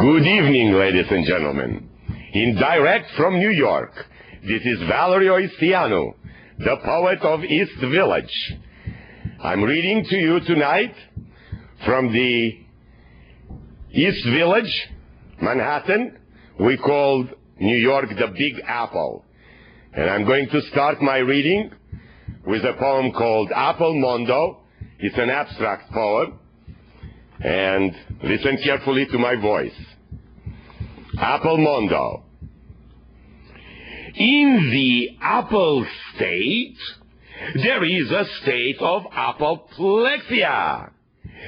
Good evening, ladies and gentlemen. In direct from New York, this is Valery Oisteanu, the poet of East Village. I'm reading to you tonight from the East Village, Manhattan. We call New York the Big Apple. And I'm going to start my reading with a poem called Apple Mondo. It's an abstract poem. And listen carefully to my voice. Apple Mondo. In the apple state, there is a state of apoplexia.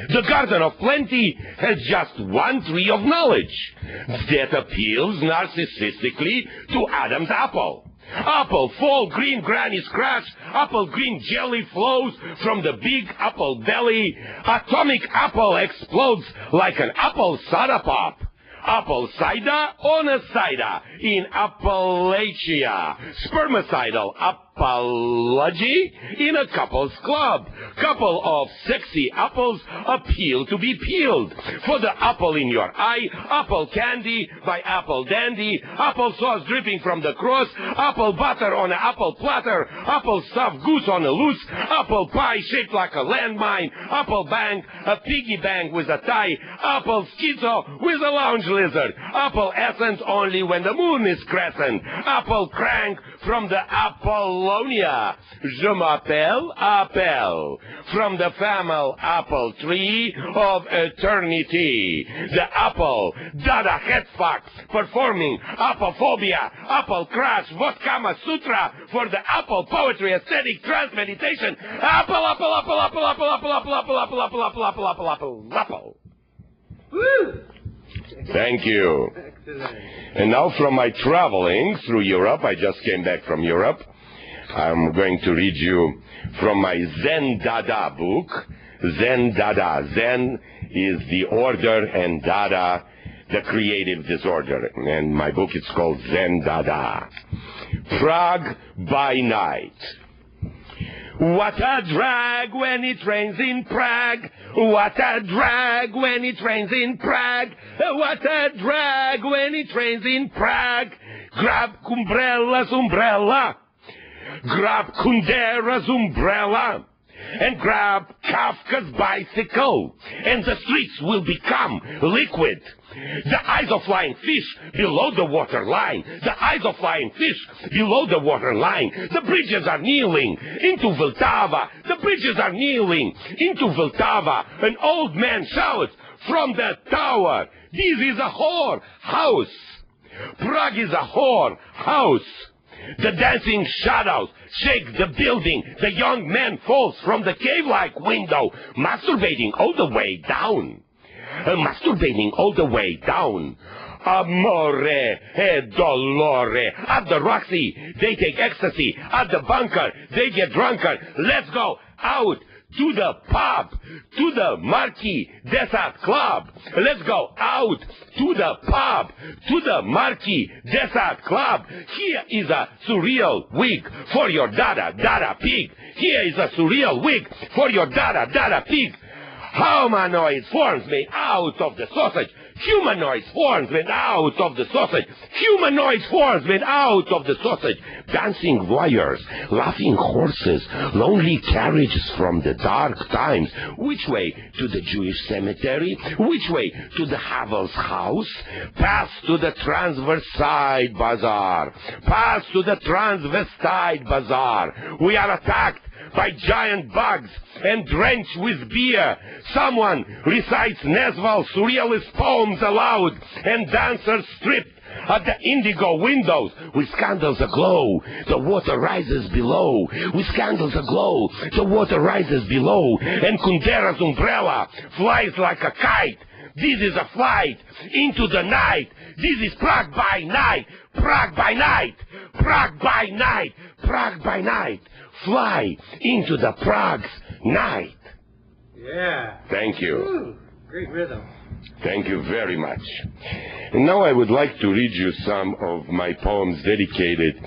The garden of plenty has just one tree of knowledge that appeals narcissistically to Adam's apple. Apple fall, green grannies crash, apple green jelly flows from the big apple belly. Atomic apple explodes like an apple soda pop. Apple cider on a cider in Appalachia. Spermicidal apology in a couple's club. Couple of sexy apples appeal to be peeled. For the apple in your eye, apple candy by Apple Dandy. Apple sauce dripping from the cross. Apple butter on an apple platter. Apple stuffed goose on a loose. Apple pie shaped like a landmine. Apple bang, a piggy bank with a tie. Apple schizo with a lounge lizard. Apple essence only when the moon is crescent. Apple crank from the Apollonia. Je m'appelle Appel. From the family apple tree of eternity. The apple, Dada Headfuck, performing Apophobia, Apple Crash, Vodkama Sutra for the apple poetry, aesthetic, trance meditation. Apple, apple, apple, apple, apple, apple, apple, apple, apple, apple, apple, apple, apple, apple, apple. Woo! Thank you. Excellent. And now from my traveling through Europe, I just came back from Europe. I'm going to read you from my Zen Dada book. Zen Dada. Zen is the order and Dada, the creative disorder. And my book is called Zen Dada. Prague by night. What a drag when it rains in Prague. What a drag when it rains in Prague. What a drag when it rains in Prague. Grab Kumbrella's umbrella. Grab Kundera's umbrella. And grab Kafka's bicycle. And the streets will become liquid. The eyes of flying fish below the water line. The eyes of flying fish below the water line. The bridges are kneeling into Vltava. The bridges are kneeling into Vltava. An old man shouts from the tower, "This is a whore house." Prague is a whore house. The dancing shadows shake the building. The young man falls from the cave-like window, masturbating all the way down. Masturbating all the way down. Amore e dolore. At the Roxy, they take ecstasy. At the bunker, they get drunker. Let's go out to the pub, to the Marquis Desert Club. Let's go out to the pub, to the Marquis Desert Club. Here is a surreal wig for your Dada Dada pig. Here is a surreal wig for your Dada Dada pig. Humanoid forms made out of the sausage. Humanoid forms made out of the sausage. Humanoid forms made out of the sausage. Dancing warriors, laughing horses, lonely carriages from the dark times. Which way to the Jewish cemetery? Which way to the Havel's house? Pass to the transvestite bazaar. Pass to the transvestite bazaar. We are attacked by giant bugs and drenched with beer. Someone recites Nesval's surrealist poems aloud, and dancers stripped at the indigo windows with candles aglow. The water rises below. With candles aglow, the water rises below, and Kundera's umbrella flies like a kite. This is a flight into the night. This is Prague by night. Prague by night. Prague by night. Prague by night. Fly into the Prague's night. Yeah. Thank you. Ooh, great rhythm. Thank you very much. And now I would like to read you some of my poems dedicated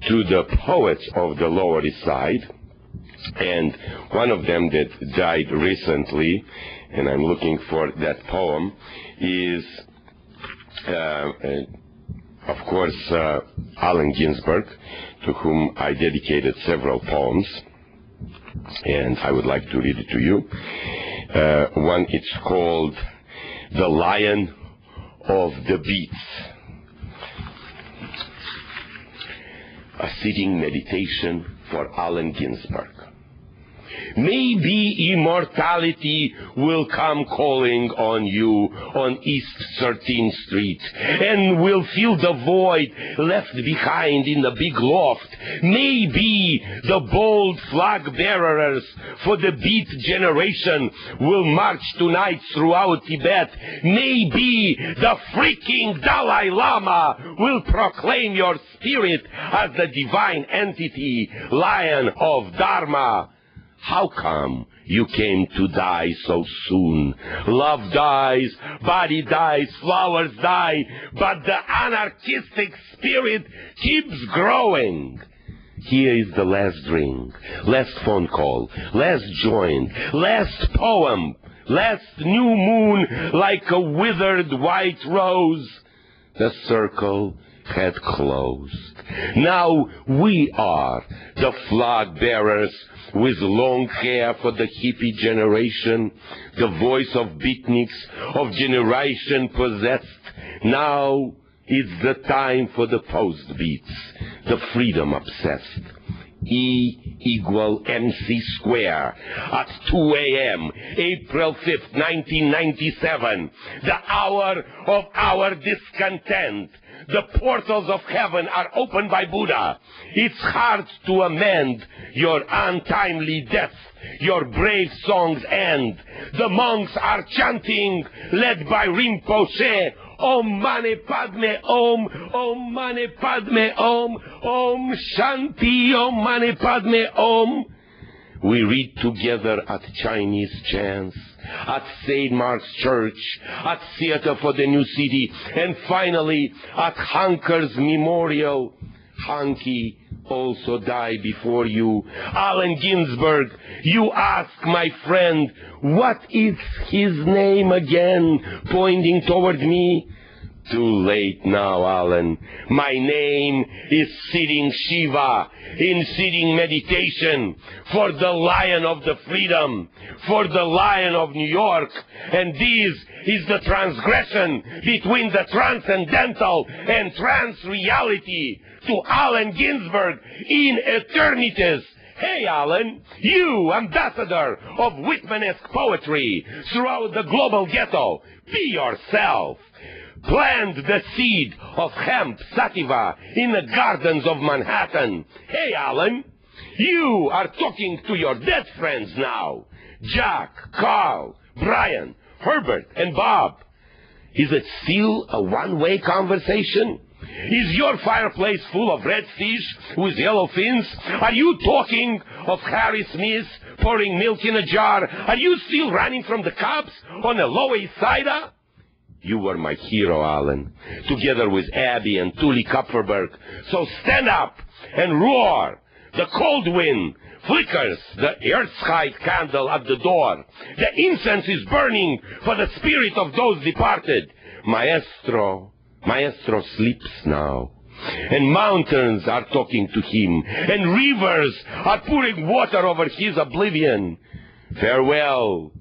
to the poets of the Lower East Side. And one of them that died recently, and I'm looking for that poem, is Of course, Allen Ginsberg, to whom I dedicated several poems, and I would like to read it to you. One, it's called The Lion of the Beats. A sitting meditation for Allen Ginsberg. Maybe immortality will come calling on you on East 13th Street, and will fill the void left behind in the big loft. Maybe the bold flag bearers for the beat generation will march tonight throughout Tibet. Maybe the freaking Dalai Lama will proclaim your spirit as the divine entity, Lion of Dharma. How come you came to die so soon? Love dies, body dies, flowers die, but the anarchistic spirit keeps growing. Here is the last drink, last phone call, last joint, last poem, last new moon like a withered white rose. The circle had closed. Now we are the flag bearers with long hair for the hippie generation, the voice of beatniks, of generation possessed. Now is the time for the post beats, the freedom obsessed. E equal MC square at 2 a.m., April 5th, 1997, the hour of our discontent. The portals of heaven are opened by Buddha. It's hard to amend your untimely death. Your brave songs end. The monks are chanting, led by Rinpoche, Om Mani Padme Om, Om Mani Padme Om, Om Shanti, Om Mani Padme Om. We read together at Chinese chants, at St. Mark's Church, at Theater for the New City, and finally at Hanker's Memorial. Hanke also died before you. Allen Ginsberg, you ask my friend, what is his name again, pointing toward me? Too late now, Allen. My name is sitting Shiva, in sitting meditation, for the Lion of the Freedom, for the Lion of New York. And this is the transgression between the transcendental and trans-reality to Allen Ginsberg in eternities. Hey, Allen, you, ambassador of Whitmanesque poetry throughout the global ghetto, be yourself. Plant the seed of hemp sativa in the gardens of Manhattan. Hey, Allen, you are talking to your dead friends now. Jack, Carl, Brian, Herbert, and Bob. Is it still a one-way conversation? Is your fireplace full of red fish with yellow fins? Are you talking of Harry Smith pouring milk in a jar? Are you still running from the cops on the Lower East Side? You were my hero, Allen, together with Abby and Tully Kupferberg. So stand up and roar. The cold wind flickers the earth-height candle at the door. The incense is burning for the spirit of those departed. Maestro sleeps now, and mountains are talking to him, and rivers are pouring water over his oblivion. Farewell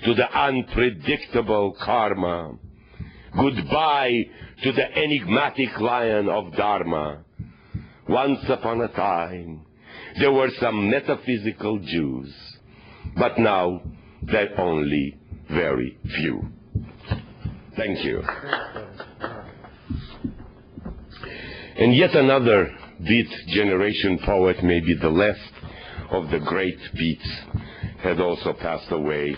to the unpredictable karma. Goodbye to the enigmatic Lion of Dharma. Once upon a time, there were some metaphysical Jews, but now there are only very few. Thank you. And yet another Beat generation poet, maybe the last of the great beats, had also passed away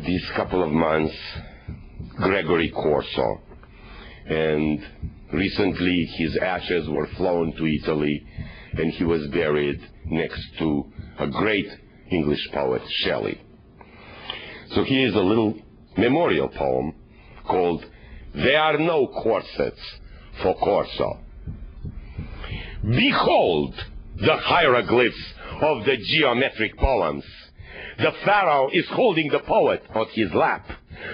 these couple of months. Gregory Corso, and recently his ashes were flown to Italy, and he was buried next to a great English poet, Shelley. So here is a little memorial poem called "There Are No Corsets for Corso." Behold the hieroglyphs of the geometric poems. The pharaoh is holding the poet on his lap.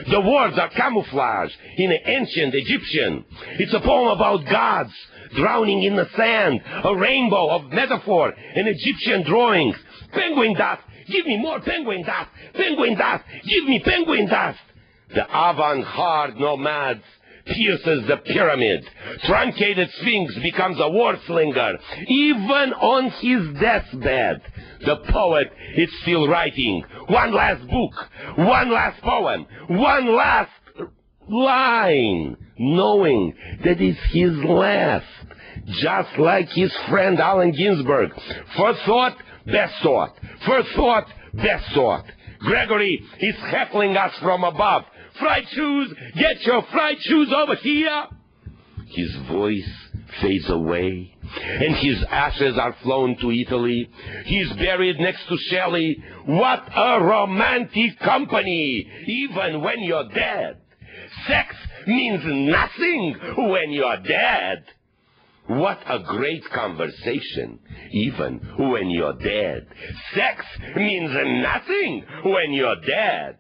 The words are camouflage in ancient Egyptian. It's a poem about gods drowning in the sand, a rainbow of metaphor and Egyptian drawings. Penguin dust, give me more penguin dust. Penguin dust, give me penguin dust. The avant-garde nomads pierces the pyramid. Truncated sphinx becomes a war slinger. Even on his deathbed, the poet is still writing. One last book, one last poem, one last line, knowing that it's his last. Just like his friend Allen Ginsberg. First thought, best thought. First thought, best thought. Gregory is heckling us from above. Fried shoes, get your fried shoes over here. His voice fades away, and his ashes are flown to Italy. He's buried next to Shelley. What a romantic company, even when you're dead. Sex means nothing when you're dead. What a great conversation, even when you're dead. Sex means nothing when you're dead.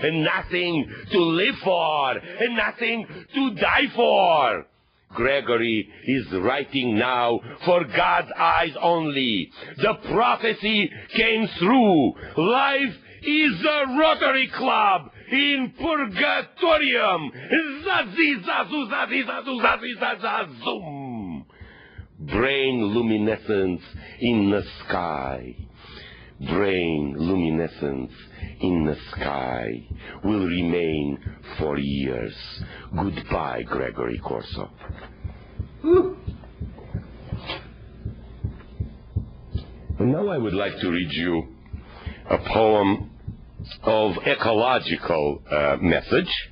And nothing to live for, and nothing to die for. Gregory is writing now for God's eyes only. The prophecy came through. Life is a Rotary Club in Purgatorium. Zazi, zazu, zazi, zazu, zazi, zazazum. Brain luminescence in the sky. Brain luminescence in the sky will remain for years. Goodbye, Gregory Corso. And now I would like to read you a poem of ecological message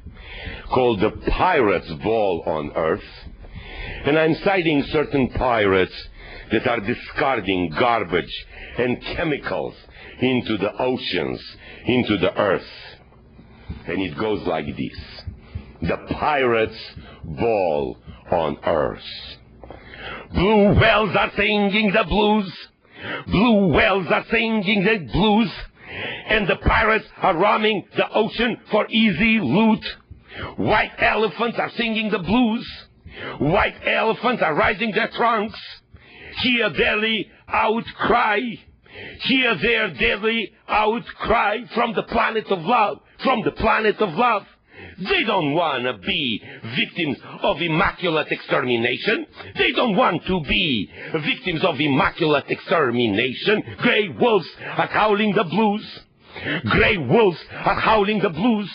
called The Pirate's Ball on Earth. And I'm citing certain pirates that are discarding garbage and chemicals into the oceans, into the earth. And it goes like this. The pirate's ball on earth. Blue whales are singing the blues. Blue whales are singing the blues. And the pirates are roaming the ocean for easy loot. White elephants are singing the blues. White elephants are raising their trunks. Hear deadly outcry. Hear their deadly outcry from the planet of love. From the planet of love. They don't want to be victims of immaculate extermination. They don't want to be victims of immaculate extermination. Grey wolves are howling the blues. Grey wolves are howling the blues.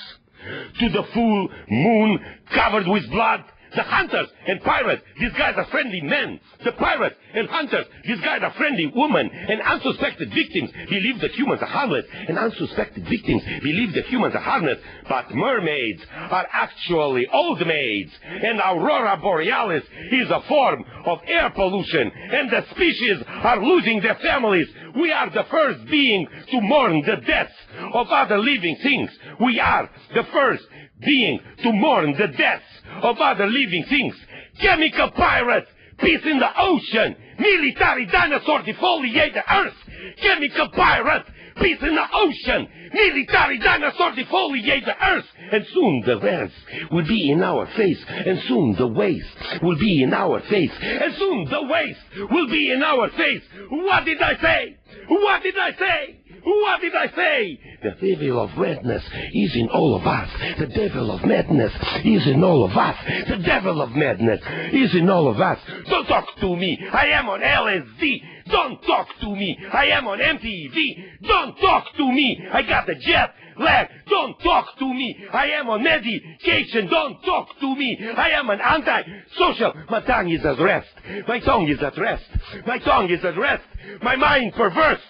To the full moon covered with blood. The hunters and pirates disguised as friendly men. The pirates and hunters disguised as friendly women. And unsuspected victims believe that humans are harmless. And unsuspected victims believe that humans are harmless. But mermaids are actually old maids. And Aurora Borealis is a form of air pollution. And the species are losing their families. We are the first being to mourn the deaths of other living things. We are the first being to mourn the deaths of other living things. Chemical pirates, peace in the ocean. Military dinosaur defoliate the earth. Chemical pirates, peace in the ocean. Military dinosaur defoliate the earth. And soon the waste will be in our face. And soon the waste will be in our face. And soon the waste will be in our face. What did I say? What did I say? What did I say? The devil of madness is in all of us. The devil of madness is in all of us. The devil of madness is in all of us. Don't talk to me. I am on LSD. Don't talk to me. I am on MTV. Don't talk to me. I got the jet lag. Don't talk to me. I am on medication. Don't talk to me. I am an anti-social. My tongue is at rest. My tongue is at rest. My tongue is at rest. My mind perverse.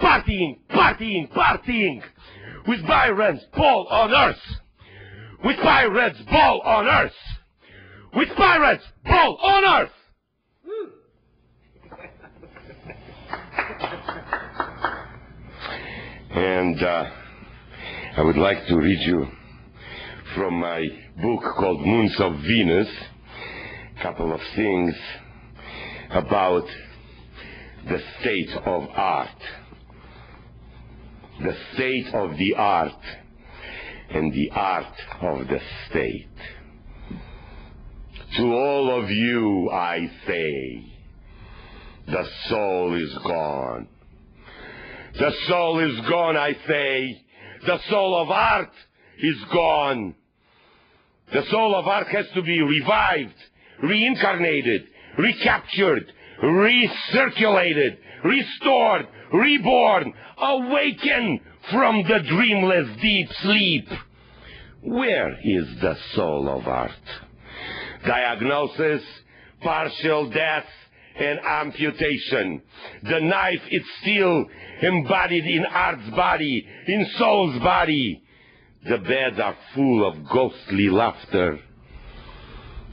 Partying, partying, partying. With Byron's ball on earth. With pirates' ball on earth. With pirates' ball on earth. And I would like to read you from my book called Moons of Venus a couple of things about the state of art. The state of the art. and the art of the state. To all of you I say, the soul is gone. The soul is gone, I say. The soul of art is gone. The soul of art has to be revived, reincarnated, recaptured, recirculated, restored, reborn, awaken from the dreamless deep sleep. Where is the soul of art? Diagnosis, partial death, and amputation. The knife is still embodied in art's body, in soul's body. The beds are full of ghostly laughter.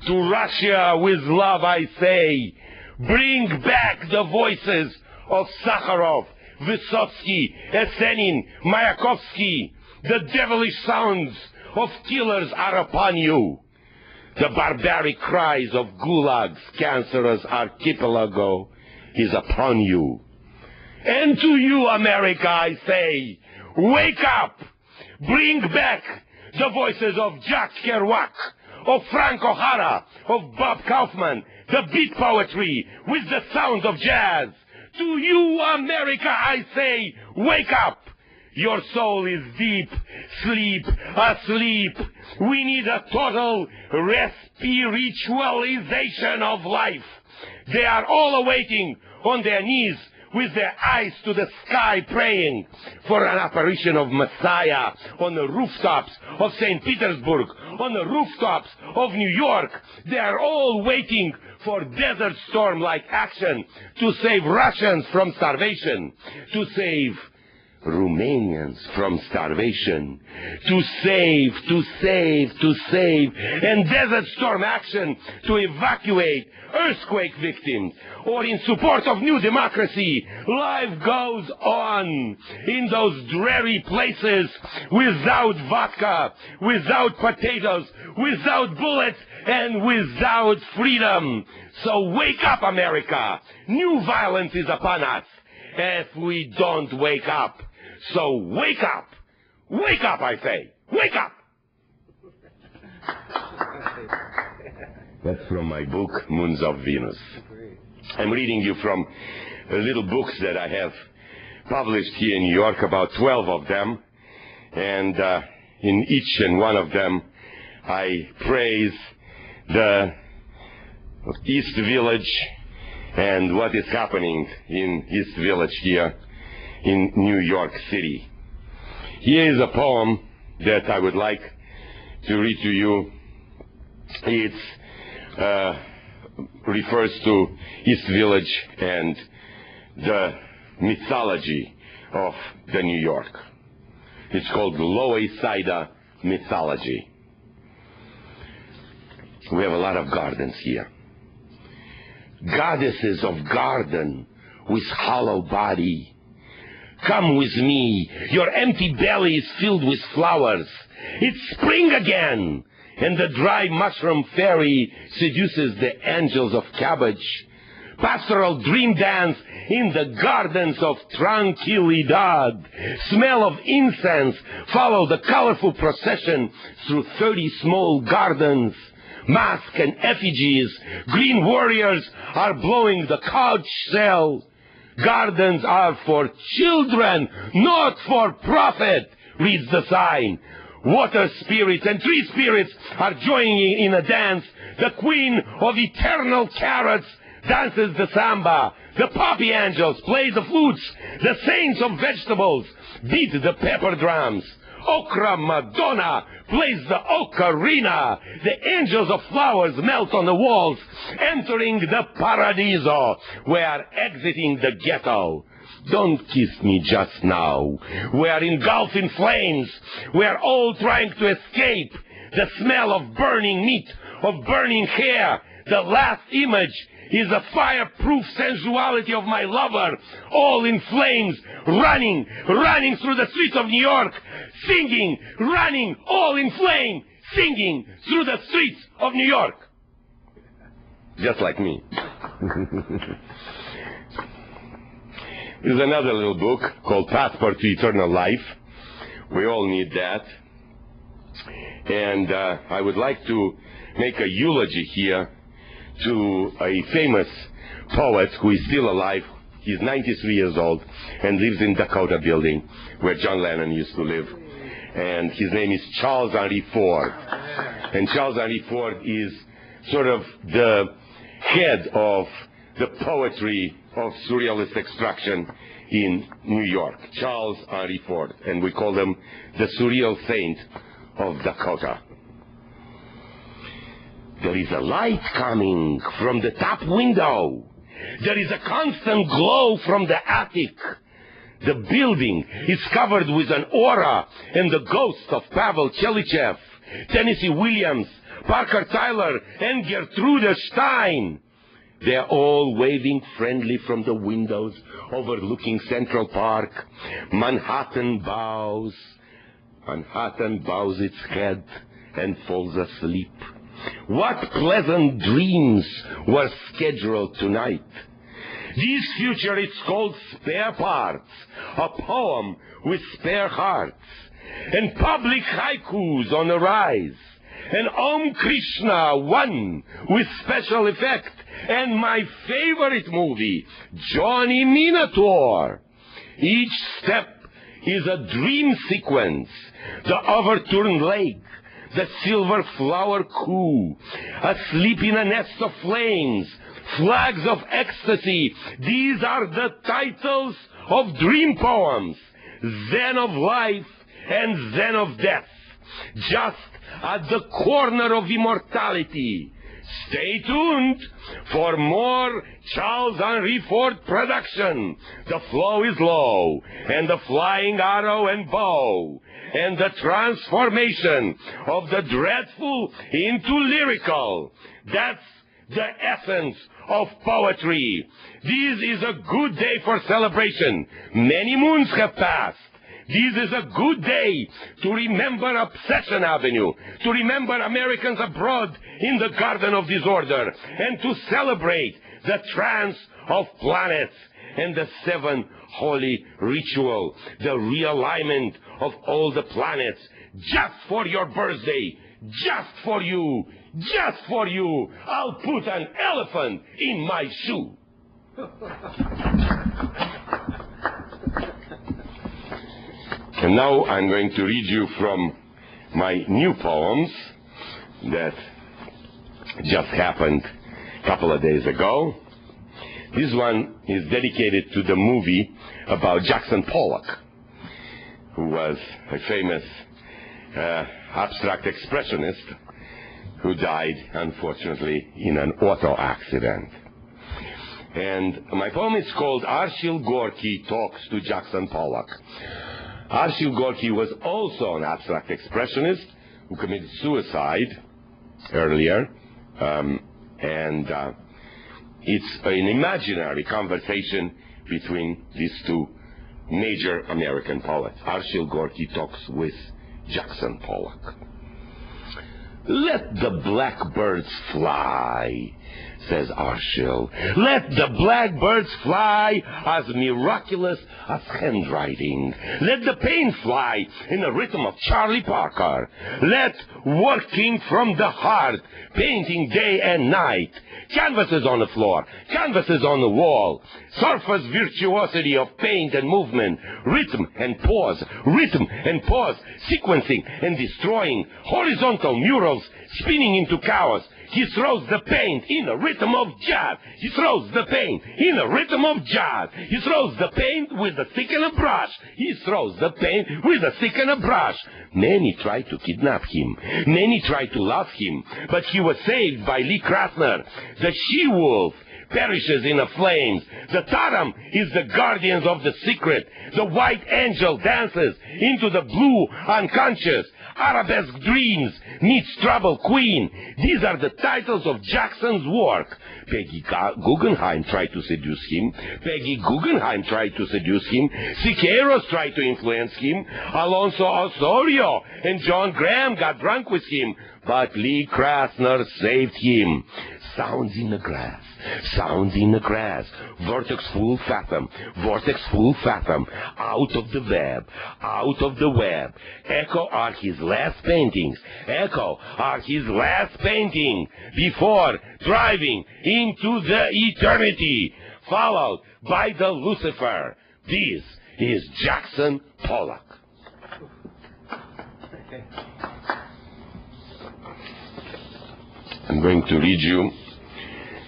To Russia with love I say, bring back the voices of Sakharov, Vysotsky, Esenin, Mayakovsky. The devilish sounds of killers are upon you. The barbaric cries of Gulag's cancerous archipelago is upon you. And to you, America, I say, wake up! Bring back the voices of Jack Kerouac, of Frank O'Hara, of Bob Kaufman, the beat poetry with the sounds of jazz. To you, America, I say, wake up! Your soul is deep, sleep, asleep. We need a total respiritualization of life. They are all awaiting on their knees with their eyes to the sky praying for an apparition of Messiah on the rooftops of St. Petersburg, on the rooftops of New York. They are all waiting for Desert Storm-like action to save Russians from starvation, to save Romanians from starvation, to save, and Desert Storm action to evacuate earthquake victims, or in support of new democracy. Life goes on in those dreary places without vodka, without potatoes, without bullets, and without freedom. So wake up, America! New violence is upon us if we don't wake up. So wake up! Wake up, I say! Wake up! That's from my book, Moons of Venus. I'm reading you from little books that I have published here in New York, about 12 of them. And in each and one of them, I praise the East Village and what is happening in East Village here in New York City. Here is a poem that I would like to read to you. It refers to East Village and the mythology of the New York. It's called Lower East Side mythology. We have a lot of gardens here. Goddesses of garden with hollow body. Come with me, your empty belly is filled with flowers. It's spring again, and the dry mushroom fairy seduces the angels of cabbage. Pastoral dream dance in the gardens of Tranquilidad. Smell of incense follow the colorful procession through 30 small gardens. Masks and effigies, green warriors are blowing the couch shell. Gardens are for children, not for profit, reads the sign. Water spirits and tree spirits are joining in a dance. The queen of eternal carrots dances the samba. The poppy angels play the flutes. The saints of vegetables beat the pepper drums. Okra Madonna plays the ocarina. The angels of flowers melt on the walls, entering the paradiso. We are exiting the ghetto. Don't kiss me just now. We are engulfed in flames. We are all trying to escape the smell of burning meat, of burning hair. The last image is the fireproof sensuality of my lover, all in flames, running through the streets of New York, singing, running, all in flame, singing through the streets of New York. Just like me. There's another little book called Passport to Eternal Life. We all need that. And I would like to make a eulogy here to a famous poet who is still alive. He's 93 years old and lives in Dakota Building, where John Lennon used to live. And his name is Charles Henry Ford. And Charles Henry Ford is sort of the head of the poetry of surrealist extraction in New York. Charles Henry Ford. And we call him the surreal saint of Dakota. There is a light coming from the top window. There is a constant glow from the attic. The building is covered with an aura and the ghosts of Pavel Chelychev, Tennessee Williams, Parker Tyler, and Gertrude Stein. They are all waving friendly from the windows overlooking Central Park. Manhattan bows its head and falls asleep. What pleasant dreams were scheduled tonight? This future is called Spare Parts, a poem with spare hearts, and public haikus on the rise, and Om Krishna One with special effect, and my favorite movie, Johnny Minotaur. Each step is a dream sequence, the overturned leg, the silver flower coup, asleep in a nest of flames, flags of ecstasy. These are the titles of dream poems, Zen of life and Zen of death, just at the corner of immortality. Stay tuned for more Charles Henry Ford production. The flow is low, and the flying arrow and bow, and the transformation of the dreadful into lyrical. That's the essence of poetry. This is a good day for celebration. Many moons have passed. This is a good day to remember Obsession Avenue, to remember Americans abroad in the Garden of Disorder, and to celebrate the trance of planets and the seven holy ritual, the realignment of all the planets, just for your birthday, just for you, just for you. I'll put an elephant in my shoe. And now I'm going to read you from my new poems that just happened a couple of days ago. This one is dedicated to the movie about Jackson Pollock, who was a famous abstract expressionist who died, unfortunately, in an auto accident. And my poem is called Arshil Gorky Talks to Jackson Pollock. Arshil Gorky was also an abstract expressionist who committed suicide earlier, and it's an imaginary conversation between these two major American poets. Arshil Gorky talks with Jackson Pollock. Let the blackbirds fly, says Arshil. Let the blackbirds fly as miraculous as handwriting. Let the paint fly in the rhythm of Charlie Parker. Let working from the heart, painting day and night. Canvases on the floor, canvases on the wall. Surface virtuosity of paint and movement. Rhythm and pause, sequencing and destroying. Horizontal murals spinning into chaos. He throws the paint in a rhythm of jazz. He throws the paint in a rhythm of jazz. He throws the paint with a stick and a brush. He throws the paint with a stick and a brush. Many tried to kidnap him. Many tried to love him. But he was saved by Lee Krasner. The she-wolf perishes in the flames. The Taram is the guardians of the secret. The white angel dances into the blue unconscious. Arabesque Dreams meets Trouble Queen. These are the titles of Jackson's work. Peggy Guggenheim tried to seduce him. Siqueiros tried to influence him. Alonso Osorio and John Graham got drunk with him. But Lee Krasner saved him. Sounds in the grass. Vortex full fathom. Out of the web. Echo are his last paintings. Echo are his last painting before driving into the eternity, followed by the Lucifer. This is Jackson Pollock. Okay. I'm going to read you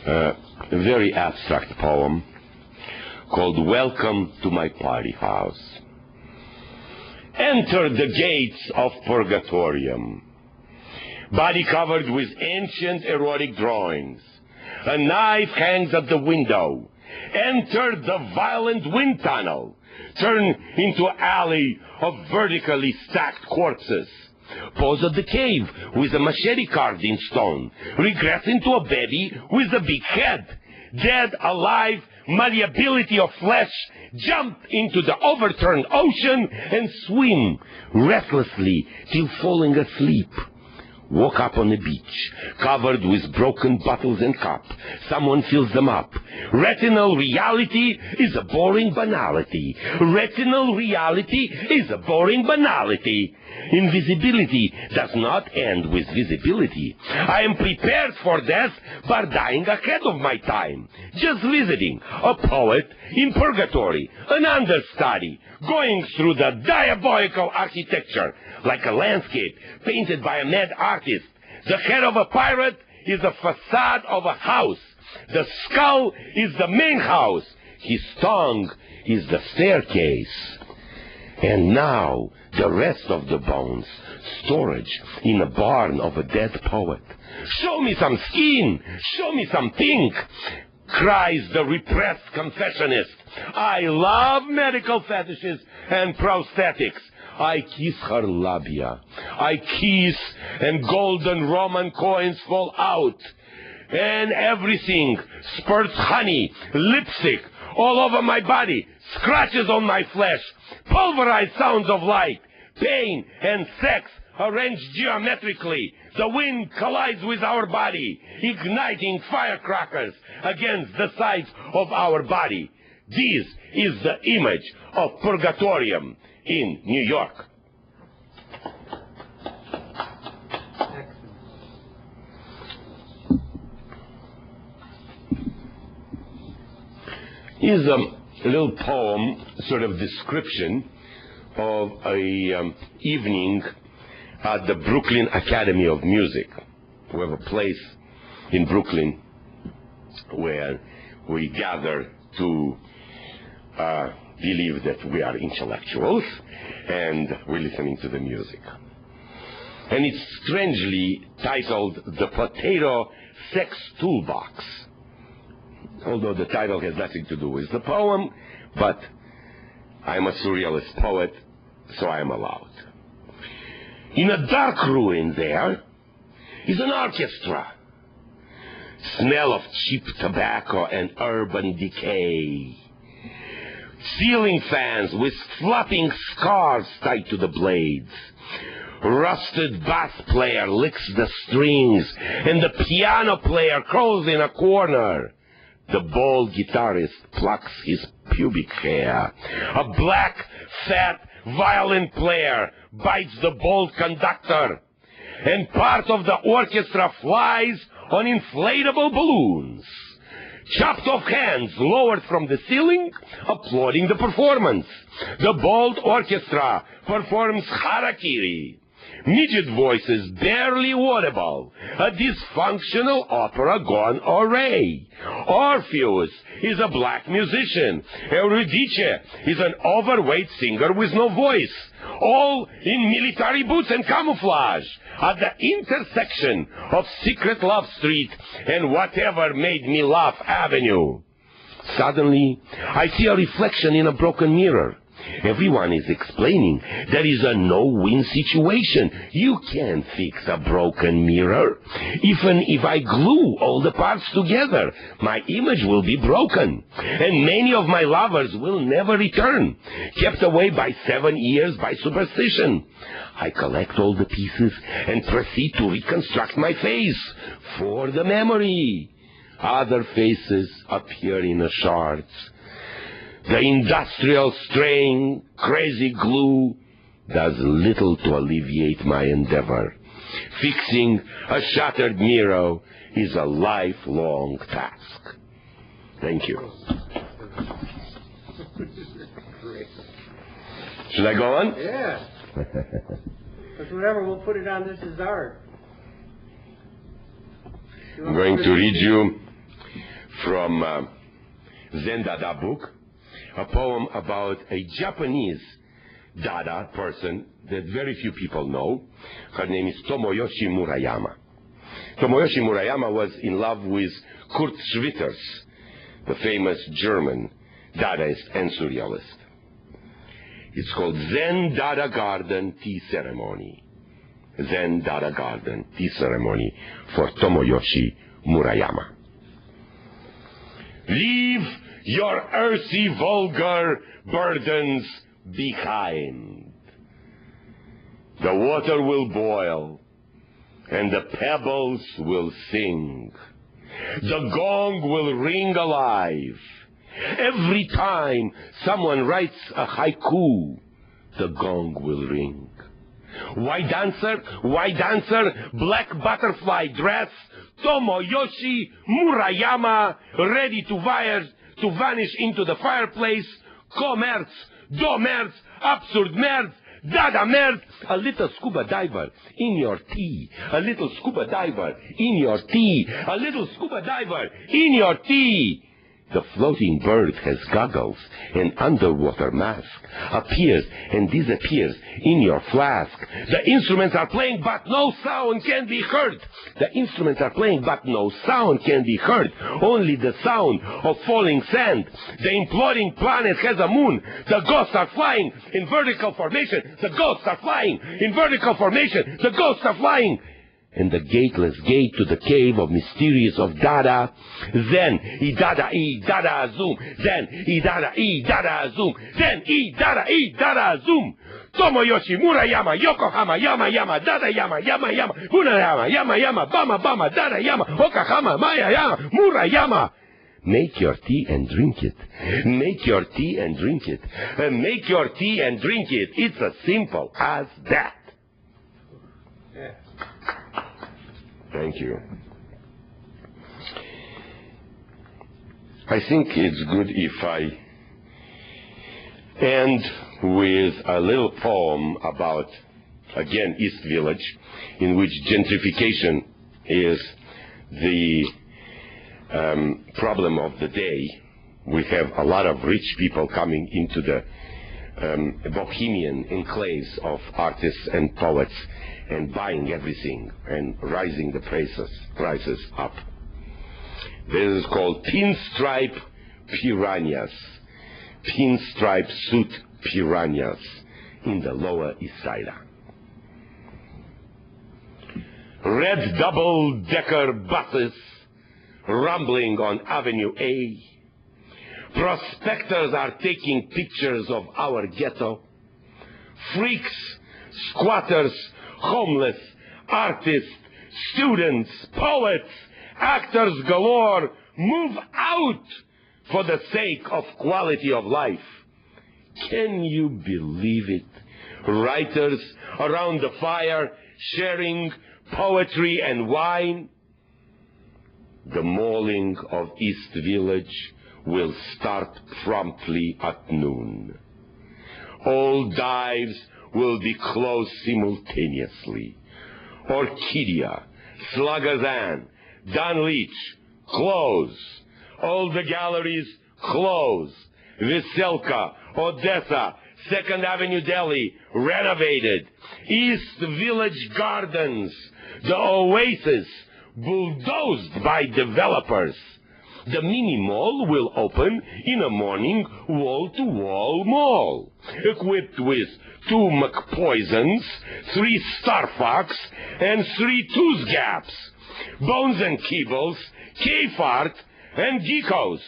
a very abstract poem called Welcome to My Party House. Enter the gates of Purgatorium, body covered with ancient erotic drawings. A knife hangs at the window. Enter the violent wind tunnel. Turn into alley of vertically stacked corpses. Pose at the cave with a machete carved in stone. Regress into a baby with a big head. Dead, alive, malleability of flesh. Jump into the overturned ocean and swim restlessly till falling asleep. Woke up on a beach, covered with broken bottles and cup. Someone fills them up. Retinal reality is a boring banality. Retinal reality is a boring banality. Invisibility does not end with visibility. I am prepared for death, but dying ahead of my time. Just visiting, a poet in purgatory, an understudy, going through the diabolical architecture, like a landscape painted by a mad artist. The head of a pirate is the facade of a house. The skull is the main house. His tongue is the staircase. And now the rest of the bones, storage in a barn of a dead poet. Show me some skin, show me some pink, cries the repressed confessionist. I love medical fetishes and prosthetics. I kiss her labia. I kiss, and golden Roman coins fall out. And everything spurts honey, lipstick, all over my body, scratches on my flesh, pulverized sounds of light, pain and sex arranged geometrically. The wind collides with our body, igniting firecrackers against the sides of our body. This is the image of Purgatorium in New York. Here's a little poem, sort of description of a evening at the Brooklyn Academy of Music. We have a place in Brooklyn where we gather to believe that we are intellectuals, and we're listening to the music. And it's strangely titled The Potato Sex Toolbox, although the title has nothing to do with the poem, but I'm a surrealist poet, so I am allowed. In a dark ruin there is an orchestra. Smell of cheap tobacco and urban decay. Ceiling fans with flapping scarves tied to the blades. Rusted bass player licks the strings, and the piano player crawls in a corner. The bald guitarist plucks his pubic hair. A black, fat violin player bites the bald conductor. And part of the orchestra flies on inflatable balloons. Chopped off hands lowered from the ceiling, applauding the performance. The bald orchestra performs harakiri. Midget voices barely audible. A dysfunctional opera gone awry. Orpheus is a black musician. Eurydice is an overweight singer with no voice. All in military boots and camouflage. At the intersection of Secret Love Street and Whatever Made Me Laugh Avenue. Suddenly, I see a reflection in a broken mirror. Everyone is explaining there is a no-win situation. You can't fix a broken mirror. Even if I glue all the parts together, my image will be broken. And many of my lovers will never return, kept away by 7 years by superstition. I collect all the pieces and proceed to reconstruct my face for the memory. Other faces appear in the shards. The industrial strain, crazy glue, does little to alleviate my endeavor. Fixing a shattered mirror is a lifelong task. Thank you. Great. Should I go on? Yeah. But whatever, we'll put it on This Is Art. I'm going to read you from Zen Dada book, a poem about a Japanese Dada person that very few people know. Her name is Tomoyoshi Murayama. Tomoyoshi Murayama was in love with Kurt Schwitters, the famous German Dadaist and Surrealist. It's called Zen Dada Garden Tea Ceremony. Zen Dada Garden Tea Ceremony for Tomoyoshi Murayama. Leave your earthy, vulgar burdens behind. The water will boil, and the pebbles will sing. The gong will ring alive. Every time someone writes a haiku, the gong will ring. White dancer, black butterfly dress, Tomoyoshi Murayama, ready to vanish into the fireplace. Commerce, domerce, absurd merz, dada merz, a little scuba diver in your tea, a little scuba diver in your tea, a little scuba diver in your tea. The floating bird has goggles, an underwater mask, appears and disappears in your flask. The instruments are playing, but no sound can be heard. The instruments are playing, but no sound can be heard. Only the sound of falling sand. The imploding planet has a moon. The ghosts are flying in vertical formation. The ghosts are flying in vertical formation. The ghosts are flying. And the gateless gate to the cave of mysterious of Dada. Zen, Dada, Zoom. Zen, Dada, Zoom. Zen, Dada, Zoom. Tomoyoshi, Murayama, Yokohama, Yama, Dada, Yama, Murayama, Yama, Bama, Dada, Yama, Okahama, Maya, Murayama. Make your tea and drink it. Make your tea and drink it. Make your tea and drink it. It's as simple as that. Yeah. Thank you. I think it's good if I end with a little poem about, again, East Village, in which gentrification is the problem of the day. We have a lot of rich people coming into the bohemian enclaves of artists and poets and buying everything and rising the prices up. This is called pinstripe piranhas, pinstripe suit piranhas in the Lower East Side. Red double-decker buses rumbling on Avenue A. Prospectors are taking pictures of our ghetto. Freaks, squatters, homeless, artists, students, poets, actors galore move out for the sake of quality of life. Can you believe it? Writers around the fire sharing poetry and wine. The mauling of East Village will start promptly at noon. All dives will be closed simultaneously. Orchidia, Slagazan, Dunleach, close. All the galleries, close. Veselka, Odessa, 2nd Avenue Delhi, renovated. East Village Gardens, the oasis, bulldozed by developers. The mini mall will open in a morning wall-to-wall mall, equipped with 2 McPoisons, 3 Star Fox, and 3 Tooth Gaps, Bones and Keebles, K-Fart, and Geekos,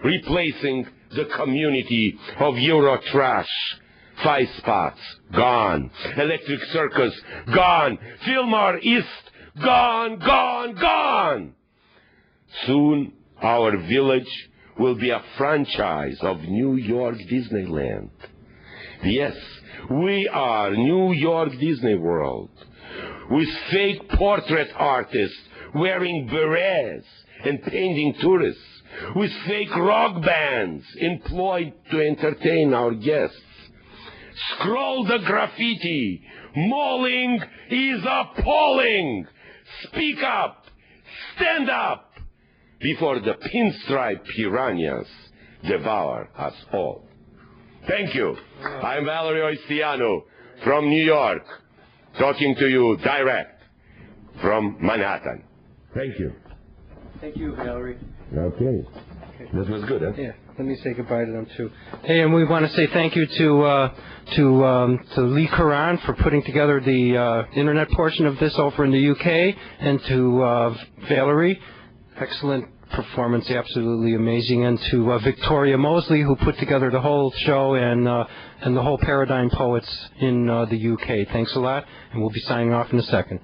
replacing the community of Eurotrash. 5 Spots, gone. Electric Circus, gone. Fillmore East, gone, gone, gone. Soon, our village will be a franchise of New York Disneyland. Yes, We are New York Disney World, with fake portrait artists wearing berets and painting tourists, with fake rock bands employed to entertain our guests. Scroll the graffiti. Mauling is appalling. Speak up. Stand up before the pinstripe piranhas devour us all. Thank you. I'm Valery Oisteanu from New York, talking to you direct from Manhattan. Thank you. Thank you, Valery. Okay. That was good, huh? Yeah. Let me say goodbye to them too. Hey, and we want to say thank you to Lee Curran for putting together the internet portion of this over in the UK, and to Valery, excellent performance, absolutely amazing, and to Victoria Mosley, who put together the whole show, and the whole Paradigm Poets in the UK. Thanks a lot, and we'll be signing off in a second.